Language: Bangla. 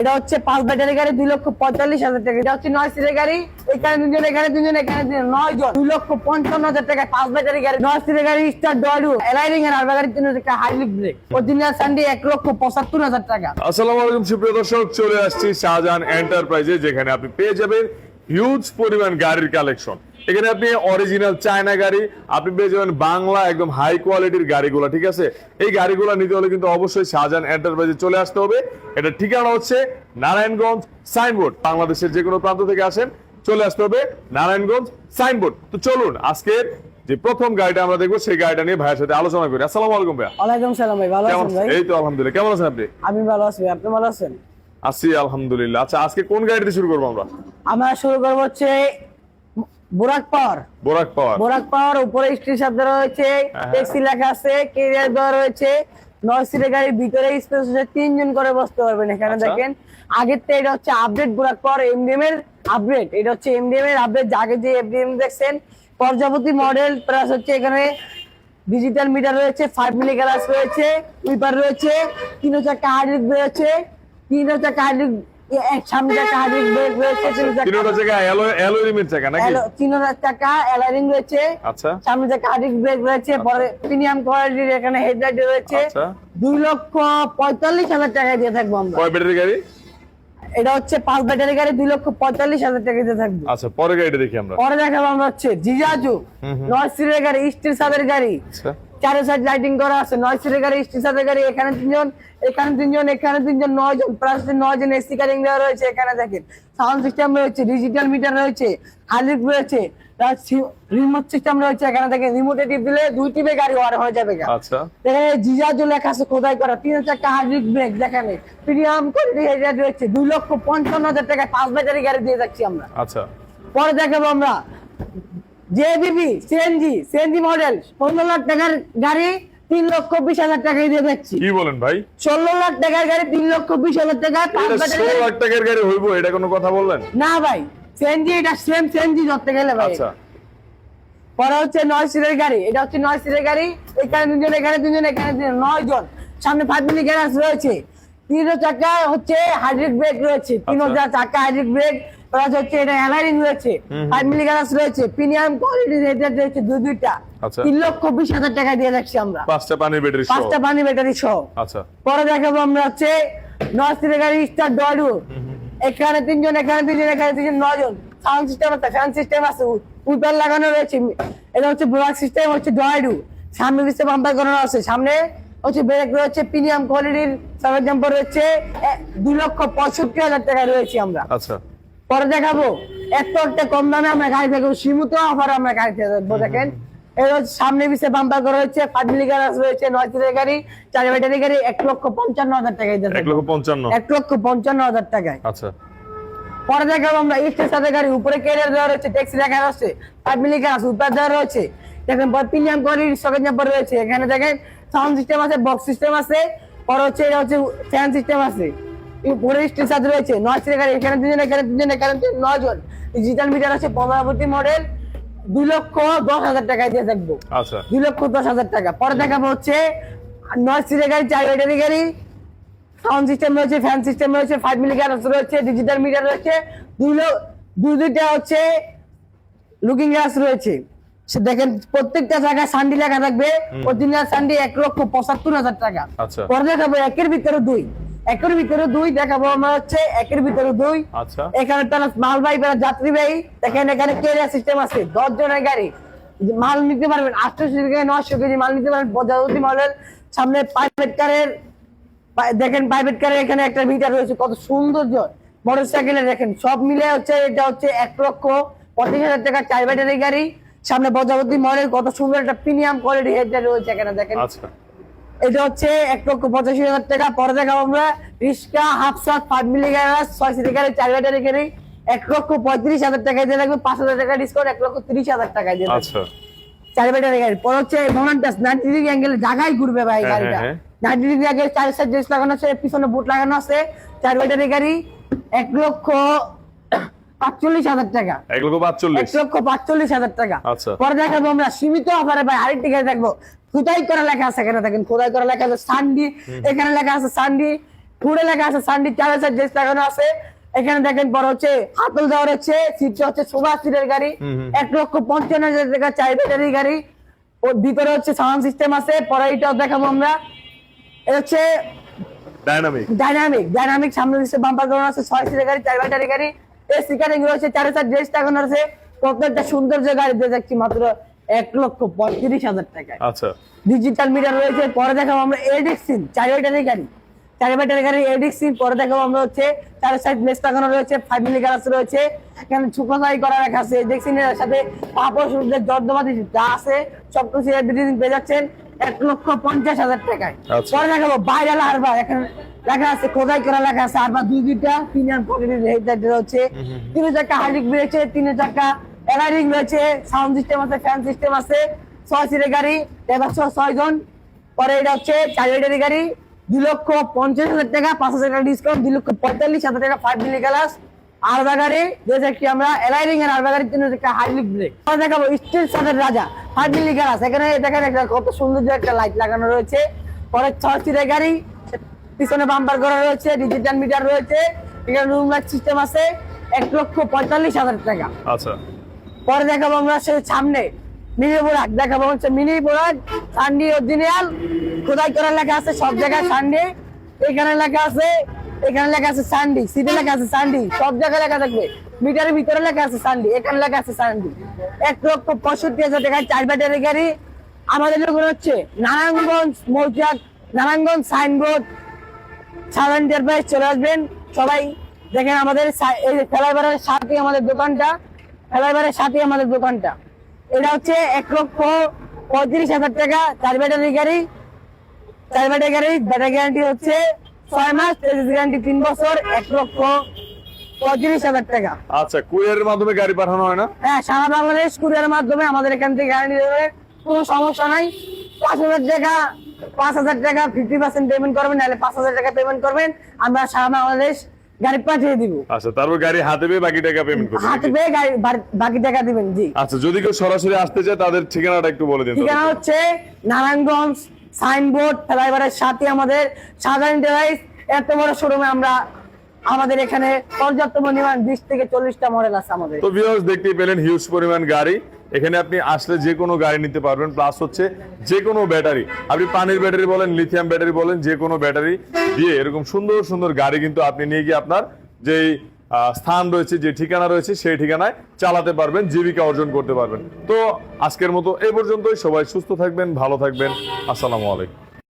এটা হচ্ছে 5 ব্যাটারি গাড়ি 2,45,000 টাকা। এটা হচ্ছে 9 সিটের গাড়ি, এখানে দুজন, এখানে দুজন, এখানে 9 জন, 2,55,000 টাকা। 5 ব্যাটারি গাড়ি 9 সিটের গাড়ি, স্টার ডয়ডু এলাইরিং এর আলবা গাড়ি 3 টাকা, হাইড্রোলিক ব্রেক, অরিজিনাল সানডি 1,75,000 টাকা। আসসালামু আলাইকুম সুপ্রিয় দর্শক, চলে আসছি শাহজাহান এন্টারপ্রাইজে, যেখানে আপনি পেয়ে যাবেন হিউজ পরিমাণ গাড়ির কালেকশন। এখানে আপনি অরিজিনাল চায়না গাড়ি আপনি পেয়ে যাবেন, বাংলা একদম হাই কোয়ালিটির গাড়িগুলো। ঠিক আছে, এই গাড়িগুলো নিতে হলে কিন্তু অবশ্যই শাহজাহান এন্টারপ্রাইজে চলে আসতে হবে। এটা ঠিকানা হচ্ছে নারায়ণগঞ্জ সাইনবোর্ড। বাংলাদেশের যে কোনো প্রান্ত থেকে আসেন চলে আসতে হবে নারায়ণগঞ্জ সাইনবোর্ড। তো চলুন আজকের যে প্রথম গাড়িটা আমরা দেখবো সেই গাড়িটা নিয়ে ভাইয়ের সাথে আলোচনা করি। আসসালামু আলাইকুম ভাইয়া। ওয়ালাইকুম সালাম ভাই, ভালো আছেন ভাই? এই তো আলহামদুলিল্লাহ, কেমন আছেন আপনি? আমি ভালো আছি, আপনি ভালো আছেন? আছি আলহামদুলিল্লাহ। আচ্ছা, আজকে কোন গাড়িতে শুরু করবো আমরা? আমরা শুরু করবো হচ্ছে বোরাক পাওয়ার। বোরাক পাওয়ার। বোরাক পাওয়ার উপরে স্টিল শব্দ রয়েছে, ট্যাক্সি লেখা আছে, ক্যারিয়ার দেওয়া রয়েছে। 9 সিটের গাড়ির ভিতরে স্পেস হচ্ছে 3 জন করে বসতে পারবেন। এখানে দেখেন আগের থেকে এটা হচ্ছে আপডেট বোরাক পাওয়ার এমডিএম এর আপডেট। এটা হচ্ছে এমডিএম এর আপডেট, আগে যে এমডিএম দেখছেন পর্যাবতী মডেল, প্লাস হচ্ছে এখানে ডিজিটাল মিটার রয়েছে, 5 মিলি গ্লাস রয়েছে, উইপার রয়েছে, 3 চাকা হাইড্রোলিক রয়েছে, 3 চাকা হাইড্রোলিক, সামনে চাকা হাইড্রোলিক ব্রেক রয়েছে, 3 চাকা অ্যালুমিনিয়ামের চাকা নাকি? 3 চাকা অ্যালাইনিং রয়েছে, আচ্ছা, সামনে চাকা হাইড্রোলিক ব্রেক রয়েছে, পরে প্রিমিয়াম কোয়ালিটির এখানে হেডলাইট রয়েছে। 2,45,000 টাকা দিয়ে থাকবো আমরা। কয় ব্যাটারি গাড়ি? এটা হচ্ছে 5 ব্যাটারি গাড়ি, 2,45,000 টাকা দিয়ে থাকবো। আচ্ছা, পরে গাড়িটা দেখি আমরা। পরে দেখাবো আমরা হচ্ছে জিজাজু 9 সিটের গাড়ি, স্টিল সাদের গাড়ি, আচ্ছা, চারো সাইড লাইটিং করা আছে, 9 সিটের গাড়ি, স্টিল সাদের গাড়ি, এখানে 3 জন, এখানে 3 জন, এখানে 3 জন, 9 জন, প্লাস 9 জন এসি কারিং দেওয়া রয়েছে। এখানে দেখেন সাউন্ড সিস্টেম রয়েছে, ডিজিটাল মিটার রয়েছে, হাইড্রোলিক রয়েছে, রিমোট সিস্টেম রয়েছে। এখানে দেখেন রিমোটে টিপ দিলে 2 টিপে গাড়ি অন হয়ে যাবে। আচ্ছা, এখানে জিজাজু লেখা আছে, খোদাই করা, 3 চাকা হাইড্রোলিক ব্রেক, দেখেন প্রিমিয়াম কোয়ালিটি হেডলাইট রয়েছে। 2,55,000 টাকা 5 ব্যাটারি গাড়ি দিয়ে যাচ্ছি আমরা। আচ্ছা, পরে দেখাবো আমরা জেবিবি সিএনজি মডেল 15 লাখ টাকার গাড়ি 3,20,000 টাকায় দিয়ে যাচ্ছি। কি বলেন ভাই? 16 লাখ টাকার গাড়ি 3,20,000 টাকা। 16 লাখ টাকার গাড়ি হইবো? এটা কোনো কথা বললেন না ভাই, সিএনজি, এটা সেম সিএনজি ধরতে গেলে ভাই। আচ্ছা, পরে হচ্ছে 9 সিটের গাড়ি, এটা হচ্ছে 9 সিটের গাড়ি, এখানে 2 জন, এখানে 2 জন, এখানে 2 জন, 9 জন, সামনে 5 মিলি গ্যাস রয়েছে, 3 চাকা হচ্ছে হাইড্রোলিক ব্রেক রয়েছে, 3 চাকা হাইড্রোলিক ব্রেক, প্লাস হচ্ছে এটা অ্যালাইনিং রয়েছে, 5 মিলি গ্যাস রয়েছে, প্রিমিয়াম কোয়ালিটির হেডলাইট রয়েছে, দুইটা। আচ্ছা, 3,20,000 টাকা দিয়ে যাচ্ছি আমরা। 5টা পানির ব্যাটারি সহ। 5টা পানি ব্যাটারি সহ। আচ্ছা, পরে দেখাবো আমরা হচ্ছে 9 সিটের গাড়ি, স্টার ডয়ডু, এখানে 3 জন, এখানে 2 জন, এখানে 2 জন, 9 জন, সাউন্ড সিস্টেম আছে, ফ্যান সিস্টেম আছে, উইপার লাগানো রয়েছে। এটা হচ্ছে ব্রেক সিস্টেম হচ্ছে ডয়ডু, সামনে পিছনে বাম্পার করানো আছে, সামনে হচ্ছে ব্রেক রয়েছে, প্রিমিয়াম কোয়ালিটির সাবের জাম্পার রয়েছে। 2,65,000 টাকা রয়েছে আমরা। আচ্ছা, পরে দেখাবো এত একটা কম দামে আমরা গাড়ি দেখাবো, সীমিত অফার আমরা গাড়ি দেখবো। দেখেন এটা হচ্ছে সামনে পিছনে বাম্পার করা রয়েছে, 5 মিলি গ্যাস রয়েছে, 9 সিটের গাড়ি, 4 ব্যাটারি গাড়ি, 1,55,000 টাকায় দিয়ে থাকবো। 1,55,000। 1,55,000 টাকায়। আচ্ছা, পরে দেখাবো আমরা স্টের সাথে গাড়ি, উপরে ক্যারিয়ার দেওয়া রয়েছে, ট্যাক্সি লেখা আছে, 5 মিলি গ্যাস উপর দেওয়া রয়েছে। দেখেন প্রিমিয়াম কোয়ালিটির সকেট জাম্পার রয়েছে, এখানে দেখেন সাউন্ড সিস্টেম আছে, বক্স সিস্টেম আছে, পরে হচ্ছে এটা হচ্ছে ফ্যান সিস্টেম আছে, উপরে স্টের সাথে রয়েছে। 9 সিটের গাড়ি, এখানে 2 জন, এখানে 2 জন, এখানে 9 জন, ডিজিটাল মিটার আছে, 15 মডেল, 2,10,000 টাকায় দিয়ে থাকবো। আচ্ছা, 2,10,000 টাকা। পরে দেখাবো হচ্ছে 9 সিটের গাড়ি, 4 ব্যাটারি গাড়ি, সাউন্ড সিস্টেম রয়েছে, ফ্যান সিস্টেম রয়েছে, 5 মিলি গ্যাস রয়েছে, ডিজিটাল মিটার রয়েছে, দুইটা হচ্ছে লুকিং গ্লাস রয়েছে। দেখেন প্রত্যেকটা জায়গায় সান্ডি লেখা থাকবে, অরিজিনাল সান্ডি 1,75,000 টাকা। আচ্ছা, পরে দেখাবো একের ভিতরে 2 দেখাবো আমরা হচ্ছে একের ভিতরে 2। আচ্ছা, এখানে তারা মালবাহী যাত্রী বাহী, দেখেন এখানে ক্যারিয়ার সিস্টেম আছে, 10 জনের গাড়ি, মাল নিতে পারবেন 800 থেকে 900 কেজি মাল নিতে পারবেন। পর্যাবতী মডেল, সামনে প্রাইভেট কারের, দেখেন প্রাইভেট কারের এখানে একটা মিটার রয়েছে, কত সৌন্দর্য। মোটরসাইকেলে দেখেন সব মিলে হচ্ছে এটা হচ্ছে 1,25,000 টাকা, 4 ব্যাটারি গাড়ি, সামনে পর্যাবতী মডেল, কত সুন্দর একটা প্রিমিয়াম কোয়ালিটি হেডলাইট রয়েছে এখানে দেখেন। আচ্ছা, এটা হচ্ছে 1,85,000 টাকা। পরে দেখাবো আমরা রিস্কা হাফসাত 5 মিলি গ্যাস, 6 সিটের গাড়ি, 4 ব্যাটারি গাড়ি, 1,35,000 টাকায় দিয়ে রাখবে, 5,000 টাকা ডিসকাউন্ট, 1,30,000 টাকায় দিয়ে রাখবে। আচ্ছা, 4 ব্যাটারি গাড়ি। পরে হচ্ছে মনান্টাস 90 ডিগ্রি অ্যাঙ্গেলে জায়গায় ঘুরবে ভাই গাড়িটা, 90 ডিগ্রি অ্যাঙ্গেল, 4 সাইড ড্রেস লাগানো আছে, পিছনে বুট লাগানো আছে, 4 ব্যাটারি গাড়ি, 1,45,000 টাকা। 1,45,000 টাকা। আচ্ছা, পরে দেখাবো আমরা সীমিত অফারে ভাই আরেকটি গাড়ি দেখবো, খোদাই করা লেখা আছে, এখানে দেখেন খোদাই করা লেখা আছে সান্ডি, এখানে লেখা আছে সান্ডি, ফুডে লেখা আছে সানডি 4 ড্রেস লাগানো আছে। এখানে দেখেন পরে হচ্ছে হাতল দেওয়া হচ্ছে, সিটটা হচ্ছে সোফা সিটের গাড়ি, 1,55,000 টাকা 4 ব্যাটারি গাড়ি। ওর ভিতরে হচ্ছে সাউন্ড সিস্টেম আছে। পরে এটাও দেখাবো আমরা, এটা হচ্ছে ডাইনামিক সামনে দিচ্ছে বাম্পার করানো আছে, 6 সিটের গাড়ি 4 ব্যাটারি গাড়ি। এসি কাটিং রয়েছে, 4 ড্রেস লাগানো আছে। প্রত্যেকটা সৌন্দর্য গাড়ি দিয়ে যাচ্ছি মাত্র 1,35,000 টাকায়। আচ্ছা, ডিজিটাল মিটার রয়েছে। পরে দেখাবো আমরা এডিক্সিন 4 ব্যাটারি গাড়ি, 4 ব্যাটারি গাড়ি এডিক্সিন। পরে দেখাবো আমরা হচ্ছে 4 সাইড লেস লাগানো রয়েছে, 5 মিলি গ্লাস রয়েছে। এখানে ছোকরাই করা রাখা আছে এডিক্সিনের সাথে পাপড় সূর্যের জর্দমাতি যা আছে সব কিছু এভরিথিং পেয়ে যাচ্ছেন 1,50,000 টাকায়। আচ্ছা। পরে দেখাবো ভাইরাল হারবার, এখানে লেখা আছে খোদাই করা লেখা আছে হারবার, দুইটা প্রিমিয়াম কোয়ালিটির হেডলাইট রয়েছে, 3 চাকা হাইড্রোলিক রয়েছে, 3 চাকা এলারিং রয়েছে, সাউন্ড সিস্টেম আছে, ফ্যান সিস্টেম আছে। 6 সিটের গাড়ি, ড্রাইভার সহ 6 জন। পরে এটা হচ্ছে 4 ব্যাটারি গাড়ি, 2,50,000 টাকা, 5,000 টাকা ডিসকাউন্ট, 2,45,000 টাকা 5 মিলি গ্লাস আরবা গাড়ি। যেটা কি আমরা এলারিং এর আরবা গাড়ি 3 চাকা হাইড্রোলিক ব্রেক। পরে দেখাবো স্টিল সাদের রাজা 5 মিলি গ্লাস। এখানে দেখেন একটা কত সুন্দর একটা লাইট লাগানো রয়েছে। পরে 6 সিটের গাড়ি, পিছনে বাম্পার করা রয়েছে, ডিজিটাল মিটার রয়েছে, এখানে রুম লাইট সিস্টেম আছে, 1,45,000 টাকা। আচ্ছা। পরে দেখাবো আমরা সে সামনে মিনি বোরাক, দেখাবো হচ্ছে মিনি বোরাক সানডি অরিজিনাল, খোদাই করা লেখা আছে সব জায়গায় সানডি। এখানে লেখা আছে, এখানে লেখা আছে সানডি, সিটে লেখা আছে সানডি, সব জায়গায় লেখা থাকবে। মিটারের ভিতরে লেখা আছে সানডি, এখানে লেখা আছে সানডি। 1,65,000 টাকায় 4 ব্যাটারি গাড়ি। আমাদের লোক হচ্ছে নারায়ণগঞ্জ মৌচাক, নারায়ণগঞ্জ সাইনবোর্ড সাধারণ এন্টারপ্রাইজ চলে আসবেন সবাই। দেখেন আমাদের এই ফ্লাইওভারের সাথে আমাদের দোকানটা, ফ্লাইওভারের সাথে আমাদের দোকানটা। এটা হচ্ছে 1,35,000 টাকা 4 ব্যাটারি গাড়ি, 4 ব্যাটারি গাড়ি। ব্যাটারি গ্যারান্টি হচ্ছে 6 মাস, গ্যারান্টি 3 বছর, 1,35,000 টাকা। আচ্ছা, কুরিয়ারের মাধ্যমে গাড়ি পাঠানো হয় না? হ্যাঁ, সারা বাংলাদেশ কুরিয়ারের মাধ্যমে আমাদের এখান থেকে গাড়ি দেবে, কোনো সমস্যা নাই। 5,000 টাকা 50% পেমেন্ট করবেন, নাহলে 5,000 টাকা পেমেন্ট করবেন, আমরা সারা বাংলাদেশ গাড়ি পাঠিয়ে দিব। আচ্ছা, তারপর গাড়ি হাতে পেয়ে বাকি টাকা পেমেন্ট করবেন? হাতে পেয়ে গাড়ি বাকি টাকা দিবেন। জি। আচ্ছা, যদি কেউ সরাসরি আসতে চায় তাদের ঠিকানাটা একটু বলে দিন। ঠিকানা হচ্ছে নারায়ণগঞ্জ সাইনবোর্ড ফ্লাইওভারের সাথে আমাদের সাধারণ ডিভাইস। এত বড় শোরুমে আমরা, আমাদের এখানে পর্যাপ্ত পরিমাণ 20 থেকে 40টা মডেল আছে আমাদের। তো ভিউয়ার্স, দেখতেই পেলেন হিউজ পরিমাণ গাড়ি। এখানে আপনি আসলে যে কোনো গাড়ি নিতে পারবেন, প্লাস হচ্ছে যে কোনো ব্যাটারি, আপনি পানির ব্যাটারি বলেন, লিথিয়াম ব্যাটারি বলেন, যে কোনো ব্যাটারি দিয়ে এরকম সুন্দর সুন্দর গাড়ি কিন্তু আপনি নিয়ে গিয়ে আপনার যেই স্থান রয়েছে, যে ঠিকানা রয়েছে, সেই ঠিকানায় চালাতে পারবেন, জীবিকা অর্জন করতে পারবেন। তো আজকের মতো এই পর্যন্তই। সবাই সুস্থ থাকবেন, ভালো থাকবেন। আসসালামু আলাইকুম।